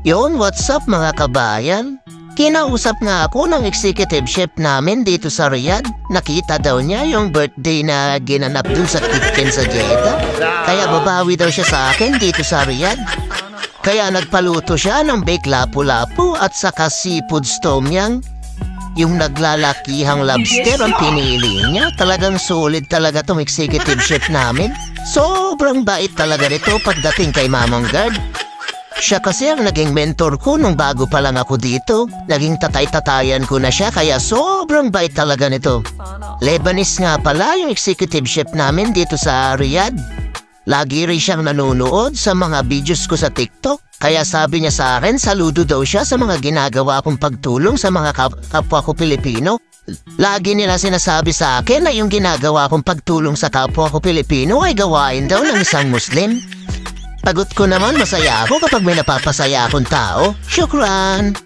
Yon, what's up mga kabayan? Kinausap nga ako ng executive chef namin dito sa Riyadh. Nakita daw niya yung birthday na ginanap dun sa kitchen sa Jeddah. Kaya babawi daw siya sa akin dito sa Riyadh. Kaya nagpaluto siya ng baked lapu-lapu at saka seafood tom yum. Yung naglalakihang lobster ang pinili niya. Talagang solid talaga tong executive chef namin. Sobrang bait talaga nito pagdating kay Mamang Guard. Siya kasi ang naging mentor ko nung bago pa lang ako dito. Naging tatay-tatayan ko na siya kaya sobrang bait talaga nito. Lebanese nga pala yung executive chef namin dito sa Riyadh. Lagi rin siyang nanonood sa mga videos ko sa TikTok. Kaya sabi niya sa akin, saludo daw siya sa mga ginagawa kong pagtulong sa mga kapwa ko Pilipino. Lagi nila sinasabi sa akin na yung ginagawa kong pagtulong sa kapwa ko Pilipino ay gawain daw ng isang Muslim. Pagot ko naman, masaya ako kapag may napapasaya akong tao. Shukran!